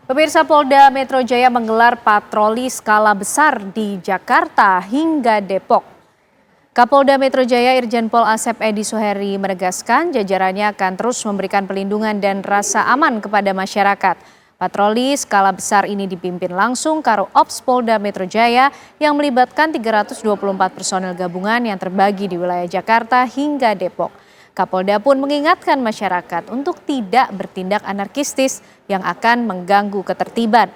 Pemirsa, Polda Metro Jaya menggelar patroli skala besar di Jakarta hingga Depok. Kapolda Metro Jaya Irjen Pol Asep Edi Suheri menegaskan jajarannya akan terus memberikan perlindungan dan rasa aman kepada masyarakat. Patroli skala besar ini dipimpin langsung Karo Ops Polda Metro Jaya yang melibatkan 324 personel gabungan yang terbagi di wilayah Jakarta hingga Depok. Kapolda pun mengingatkan masyarakat untuk tidak bertindak anarkistis yang akan mengganggu ketertiban.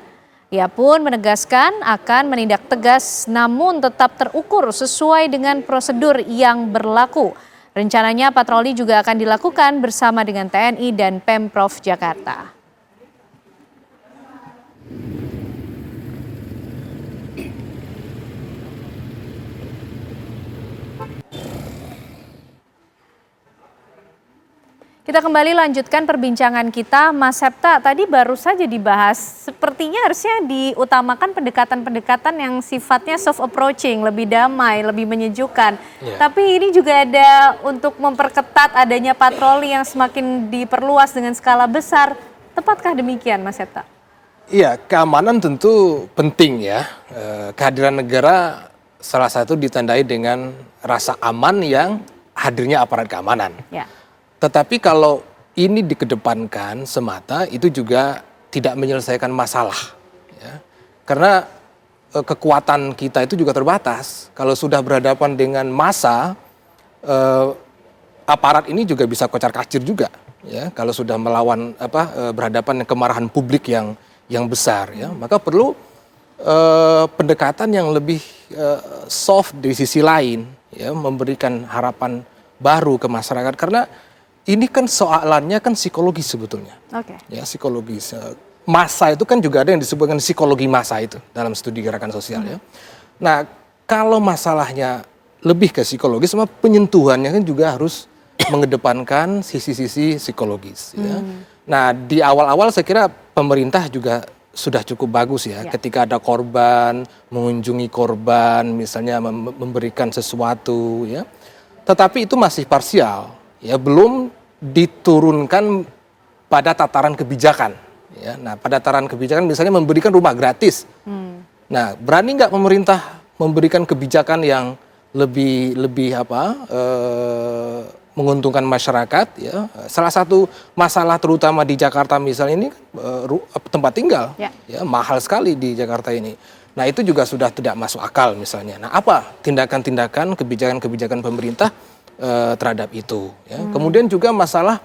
Ia pun menegaskan akan menindak tegas namun tetap terukur sesuai dengan prosedur yang berlaku. Rencananya patroli juga akan dilakukan bersama dengan TNI dan Pemprov Jakarta. Kita kembali lanjutkan perbincangan kita, Mas Septa. Tadi baru saja dibahas, sepertinya harusnya diutamakan pendekatan-pendekatan yang sifatnya soft approaching, lebih damai, lebih menyejukkan. Tapi ini juga ada untuk memperketat adanya patroli yang semakin diperluas dengan skala besar. Tepatkah demikian, Mas Septa? Iya, keamanan tentu penting ya. Kehadiran negara salah satu ditandai dengan rasa aman yang hadirnya aparat keamanan. Ya. Tetapi kalau ini dikedepankan semata itu juga tidak menyelesaikan masalah. Ya. Karena kekuatan kita itu juga terbatas. Kalau sudah berhadapan dengan massa, aparat ini juga bisa kocar-kacir juga. Ya. Kalau sudah melawan berhadapan dengan kemarahan publik yang besar, ya, maka perlu pendekatan yang lebih soft di sisi lain, ya, memberikan harapan baru ke masyarakat karena ini kan soalannya kan psikologis sebetulnya. Oke. Ya, psikologis. Massa itu kan juga ada yang disebut dengan psikologi massa itu dalam studi gerakan sosial ya. Nah, kalau masalahnya lebih ke psikologis, sama penyentuhannya kan juga harus mengedepankan sisi-sisi psikologis ya. Nah, di awal-awal saya kira pemerintah juga sudah cukup bagus ya. Ketika ada korban, mengunjungi korban, misalnya memberikan sesuatu ya. Tetapi itu masih parsial. Ya, belum diturunkan pada tataran kebijakan. Ya, nah, pada tataran kebijakan misalnya memberikan rumah gratis. Nah, berani nggak pemerintah memberikan kebijakan yang lebih menguntungkan masyarakat? Ya, salah satu masalah terutama di Jakarta misalnya ini tempat tinggal, ya, mahal sekali di Jakarta ini. Nah, itu juga sudah tidak masuk akal misalnya. Nah, apa tindakan-tindakan kebijakan-kebijakan pemerintah terhadap itu ya. Kemudian juga masalah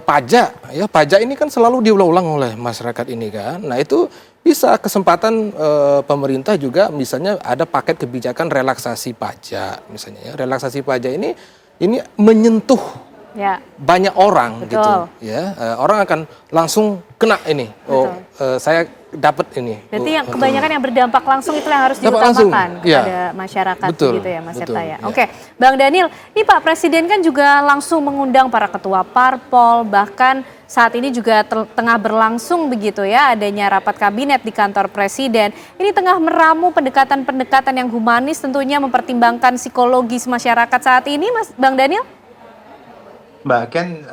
pajak ya, pajak ini kan selalu diulang-ulang oleh masyarakat ini kan. Nah, itu bisa kesempatan pemerintah juga misalnya ada paket kebijakan relaksasi pajak misalnya ya. Relaksasi pajak ini menyentuh banyak orang. Betul. Gitu ya. Orang akan langsung kena ini. Saya dapat ini. Berarti yang kebanyakan yang berdampak langsung itu yang harus diutamakan kepada masyarakat. Betul, gitu ya, Mas Septa ya. Oke, Bang Daniel, ini Pak Presiden kan juga langsung mengundang para ketua parpol, bahkan saat ini juga tengah berlangsung begitu ya adanya rapat kabinet di kantor Presiden. Ini tengah meramu pendekatan-pendekatan yang humanis, tentunya mempertimbangkan psikologis masyarakat saat ini, Bang Daniel? Bahkan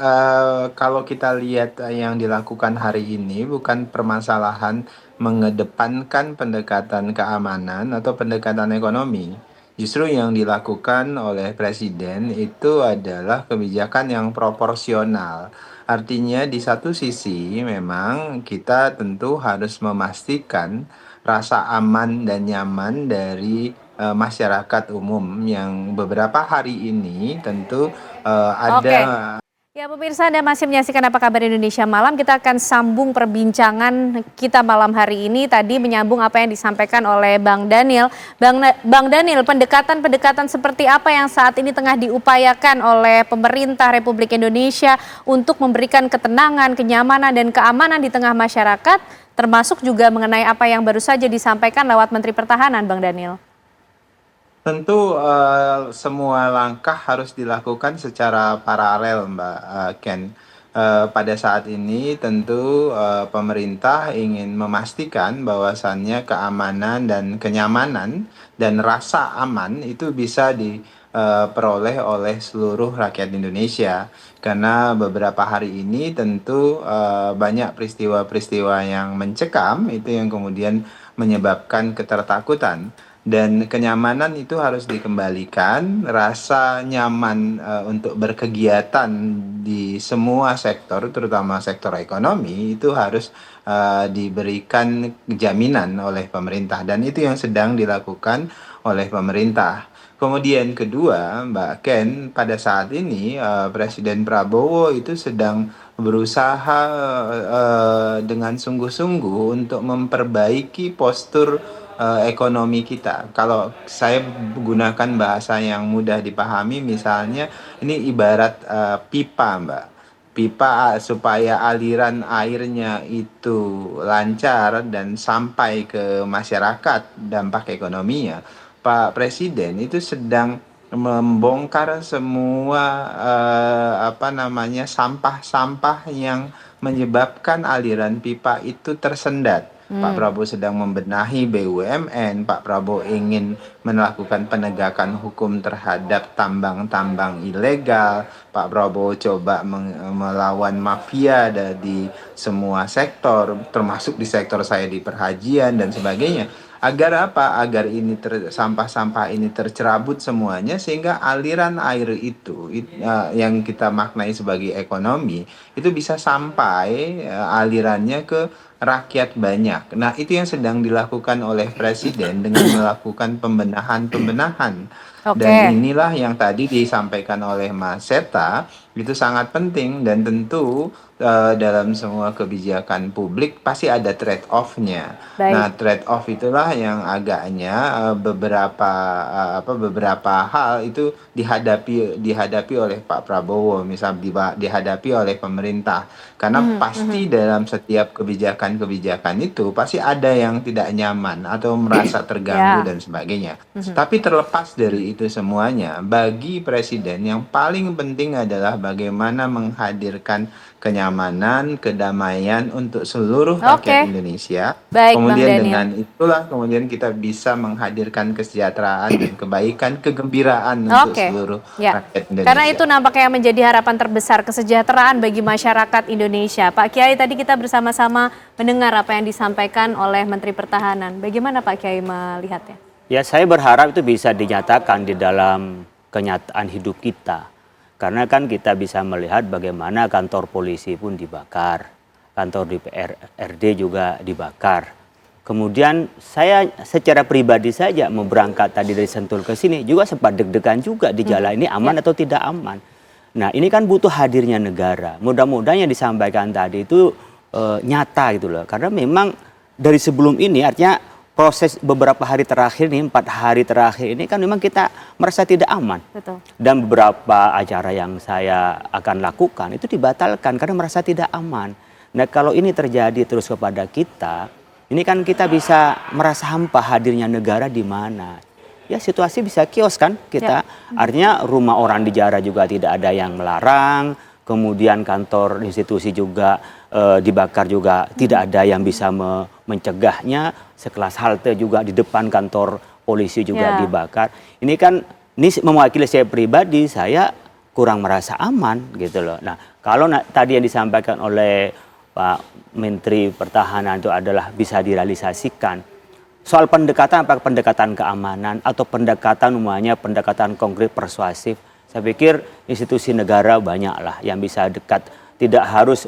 kalau kita lihat yang dilakukan hari ini bukan permasalahan mengedepankan pendekatan keamanan atau pendekatan ekonomi. Justru yang dilakukan oleh Presiden itu adalah kebijakan yang proporsional. Artinya di satu sisi memang kita tentu harus memastikan rasa aman dan nyaman dari masyarakat umum yang beberapa hari ini tentu ada. Ya, pemirsa, Anda masih menyaksikan Apa Kabar Indonesia Malam. Kita akan sambung perbincangan kita malam hari ini. Tadi menyambung apa yang disampaikan oleh Bang Daniel. Bang Daniel, pendekatan-pendekatan seperti apa yang saat ini tengah diupayakan oleh pemerintah Republik Indonesia untuk memberikan ketenangan, kenyamanan, dan keamanan di tengah masyarakat, termasuk juga mengenai apa yang baru saja disampaikan lewat Menteri Pertahanan, Bang Daniel? Tentu semua langkah harus dilakukan secara paralel, Mbak Ken. Pada saat ini tentu pemerintah ingin memastikan bahwasannya keamanan dan kenyamanan dan rasa aman itu bisa diperoleh oleh seluruh rakyat Indonesia. Karena beberapa hari ini tentu banyak peristiwa-peristiwa yang mencekam itu yang kemudian menyebabkan ketertakutan. Dan kenyamanan itu harus dikembalikan, rasa nyaman untuk berkegiatan di semua sektor, terutama sektor ekonomi, itu harus diberikan jaminan oleh pemerintah. Dan itu yang sedang dilakukan oleh pemerintah. Kemudian kedua, Mbak Ken, pada saat ini Presiden Prabowo itu sedang berusaha dengan sungguh-sungguh untuk memperbaiki postur ekonomi kita. Kalau saya gunakan bahasa yang mudah dipahami, misalnya ini ibarat pipa, Mbak. Pipa supaya aliran airnya itu lancar dan sampai ke masyarakat dampak ekonominya. Pak Presiden itu sedang membongkar semua sampah-sampah yang menyebabkan aliran pipa itu tersendat. Pak Prabowo sedang membenahi BUMN, Pak Prabowo ingin melakukan penegakan hukum terhadap tambang-tambang ilegal, Pak Prabowo coba melawan mafia di semua sektor, termasuk di sektor saya di perhajian dan sebagainya. Agar apa? Agar ini sampah-sampah ini tercerabut semuanya sehingga aliran air itu yang kita maknai sebagai ekonomi itu bisa sampai alirannya ke rakyat banyak. Nah, itu yang sedang dilakukan oleh Presiden dengan melakukan pembenahan-pembenahan. Dan inilah yang tadi disampaikan oleh Mas Seta, itu sangat penting dan tentu dalam semua kebijakan publik pasti ada trade off-nya. Nah, trade off itulah yang agaknya beberapa hal itu dihadapi oleh Pak Prabowo, misal dihadapi oleh pemerintah. Karena pasti dalam setiap kebijakan-kebijakan itu pasti ada yang tidak nyaman atau merasa terganggu dan sebagainya. Tapi terlepas dari itu semuanya, bagi Presiden yang paling penting adalah bagaimana menghadirkan kenyamanan, kedamaian untuk seluruh rakyat Indonesia. Kemudian dengan itulah kemudian kita bisa menghadirkan kesejahteraan dan kebaikan, kegembiraan untuk seluruh rakyat Indonesia. Karena itu nampaknya menjadi harapan terbesar, kesejahteraan bagi masyarakat Indonesia. Pak Kiai, tadi kita bersama-sama mendengar apa yang disampaikan oleh Menteri Pertahanan. Bagaimana Pak Kiai melihatnya? Ya, saya berharap itu bisa dinyatakan di dalam kenyataan hidup kita. Karena kan kita bisa melihat bagaimana kantor polisi pun dibakar, kantor DPRD juga dibakar. Kemudian saya secara pribadi saja mau berangkat tadi dari Sentul ke sini juga sempat deg-degan juga di jalan ini aman atau tidak aman. Nah, ini kan butuh hadirnya negara. Mudah-mudahan yang disampaikan tadi itu nyata gitu loh. Karena memang dari sebelum ini artinya proses beberapa hari terakhir nih, 4 hari terakhir ini kan memang kita merasa tidak aman. Betul. Dan beberapa acara yang saya akan lakukan itu dibatalkan karena merasa tidak aman. Nah, kalau ini terjadi terus kepada kita, ini kan kita bisa merasa hampa hadirnya negara di mana. Ya, situasi bisa kios kan kita. Artinya rumah orang dijarah juga tidak ada yang melarang. Kemudian kantor institusi juga dibakar juga tidak ada yang bisa mencegahnya. Sekelas halte juga di depan kantor polisi juga dibakar. Ini kan mewakili saya pribadi, saya kurang merasa aman gitu loh. Nah, kalau tadi yang disampaikan oleh Pak Menteri Pertahanan itu adalah bisa direalisasikan. Soal pendekatan, apakah pendekatan keamanan atau pendekatan konkret persuasif, saya pikir institusi negara banyaklah yang bisa dekat, tidak harus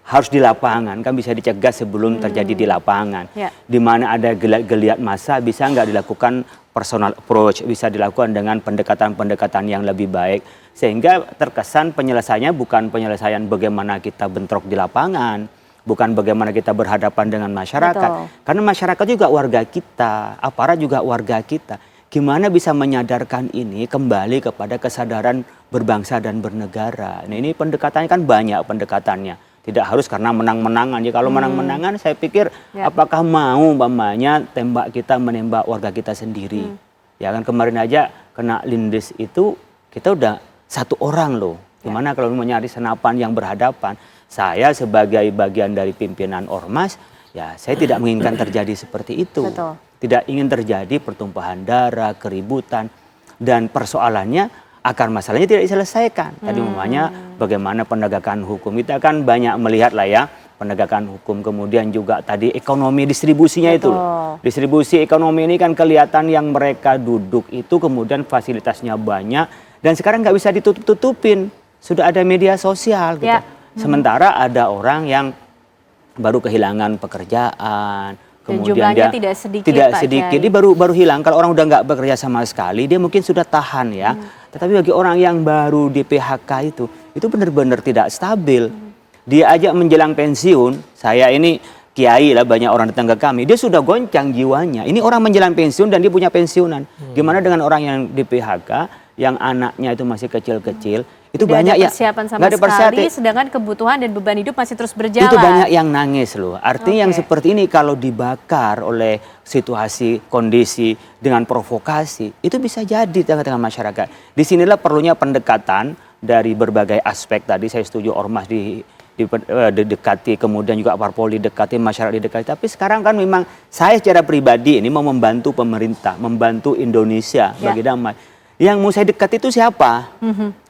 harus di lapangan, kan bisa dicegah sebelum terjadi di lapangan. Di mana ada geliat massa bisa nggak dilakukan personal approach, bisa dilakukan dengan pendekatan-pendekatan yang lebih baik. Sehingga terkesan penyelesaiannya bukan penyelesaian bagaimana kita bentrok di lapangan, bukan bagaimana kita berhadapan dengan masyarakat. Karena masyarakat juga warga kita, aparat juga warga kita. Gimana bisa menyadarkan ini kembali kepada kesadaran berbangsa dan bernegara. Nah, ini pendekatannya kan banyak pendekatannya. Tidak harus karena menang-menangan. Ya, kalau menang-menangan saya pikir apakah mau umpamanya kita menembak warga kita sendiri. Ya kan kemarin aja kena lindes itu kita udah 1 orang loh. Gimana kalau mencari senapan yang berhadapan. Saya sebagai bagian dari pimpinan Ormas, ya saya tidak menginginkan terjadi seperti itu. Tidak ingin terjadi pertumpahan darah, keributan. dan persoalannya akar masalahnya tidak diselesaikan. Tadi umpamanya bagaimana penegakan hukum, kita kan banyak melihat lah ya penegakan hukum, kemudian juga tadi ekonomi distribusinya itu loh. Distribusi ekonomi ini kan kelihatan yang mereka duduk itu kemudian fasilitasnya banyak dan sekarang nggak bisa ditutup-tutupin, sudah ada media sosial gitu. Sementara ada orang yang baru kehilangan pekerjaan, kemudian jumlahnya dia tidak sedikit, tidak Pak sedikit, Jai. dia baru hilang. Kalau orang udah nggak bekerja sama sekali, dia mungkin sudah tahan ya. Tetapi bagi orang yang baru di PHK itu benar-benar tidak stabil. Dia aja menjelang pensiun, saya ini kiai lah, banyak orang datang ke kami, dia sudah goncang jiwanya. Ini orang menjelang pensiun dan dia punya pensiunan. Gimana dengan orang yang di PHK, yang anaknya itu masih kecil-kecil, itu Tidak banyak ada persiapan sama sekali, sedangkan kebutuhan dan beban hidup masih terus berjalan. Itu banyak yang nangis loh. Artinya yang seperti ini kalau dibakar oleh situasi, kondisi dengan provokasi, itu bisa jadi tengah-tengah masyarakat. Disinilah perlunya pendekatan dari berbagai aspek tadi. Saya setuju ormas didekati, kemudian juga parpol didekati, masyarakat didekati. Tapi sekarang kan memang saya secara pribadi ini mau membantu pemerintah, membantu Indonesia bagi damai. Yang mau saya dekat itu siapa?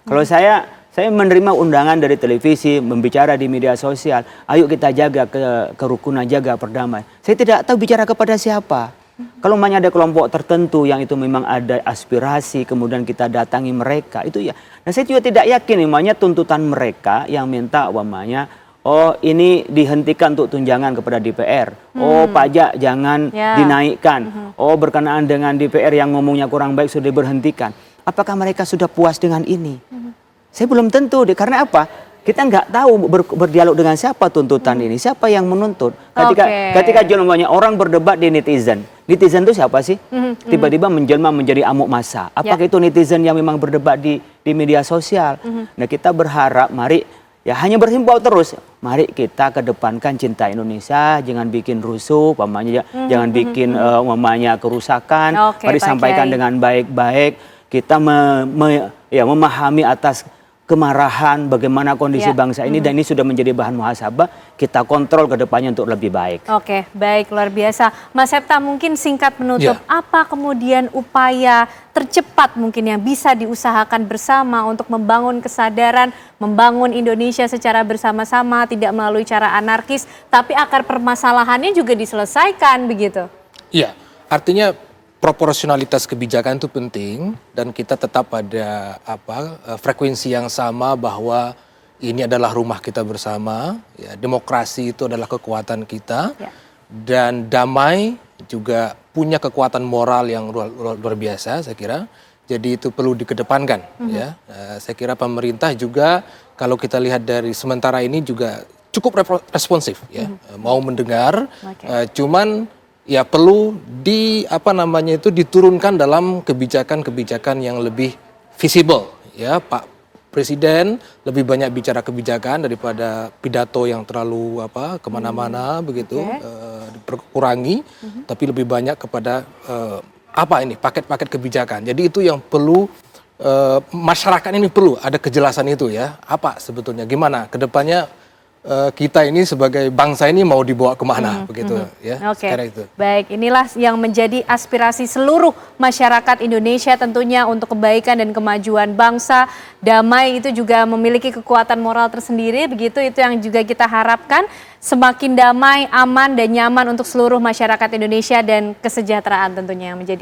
Kalau saya menerima undangan dari televisi, membicara di media sosial, ayo kita jaga kerukunan, jaga perdamaian. Saya tidak tahu bicara kepada siapa. Kalau memang ada kelompok tertentu yang itu memang ada aspirasi, kemudian kita datangi mereka, itu ya. Nah saya juga tidak yakin namanya tuntutan mereka yang minta umpamanya, oh ini dihentikan untuk tunjangan kepada DPR, oh pajak jangan dinaikkan, oh berkenaan dengan DPR yang ngomongnya kurang baik sudah diberhentikan. Apakah mereka sudah puas dengan ini? Saya belum tentu, karena apa? Kita nggak tahu berdialog dengan siapa tuntutan ini, siapa yang menuntut. Ketika jumlahnya orang berdebat di netizen itu siapa sih? Tiba-tiba menjelma menjadi amuk massa. Apakah itu netizen yang memang berdebat di media sosial? Nah kita berharap, mari ya hanya berhimbau terus. Mari kita kedepankan cinta Indonesia, jangan bikin rusuh, jangan bikin kerusakan. Mari sampaikan dengan baik-baik. Kita memahami atas kemarahan bagaimana kondisi bangsa ini dan ini sudah menjadi bahan muhasabah, kita kontrol ke depannya untuk lebih baik. Oke, baik, luar biasa. Mas Septa, mungkin singkat menutup, apa kemudian upaya tercepat mungkin yang bisa diusahakan bersama untuk membangun kesadaran, membangun Indonesia secara bersama-sama, tidak melalui cara anarkis, tapi akar permasalahannya juga diselesaikan begitu? Iya, artinya proporsionalitas kebijakan itu penting dan kita tetap pada frekuensi yang sama bahwa ini adalah rumah kita bersama, ya, demokrasi itu adalah kekuatan kita dan damai juga punya kekuatan moral yang luar biasa saya kira. Jadi itu perlu dikedepankan ya. Saya kira pemerintah juga kalau kita lihat dari sementara ini juga cukup responsif ya, mau mendengar, cuman ya perlu diturunkan dalam kebijakan-kebijakan yang lebih visible ya. Pak Presiden lebih banyak bicara kebijakan daripada pidato yang terlalu kemana-mana begitu, dikurangi, tapi lebih banyak kepada paket-paket kebijakan. Jadi itu yang perlu masyarakat ini perlu ada kejelasan itu ya. Apa sebetulnya gimana kedepannya kita ini sebagai bangsa ini mau dibawa kemana begitu ya. Itu. Baik, inilah yang menjadi aspirasi seluruh masyarakat Indonesia tentunya untuk kebaikan dan kemajuan bangsa. Damai itu juga memiliki kekuatan moral tersendiri, begitu itu yang juga kita harapkan, semakin damai, aman dan nyaman untuk seluruh masyarakat Indonesia dan kesejahteraan tentunya yang menjadi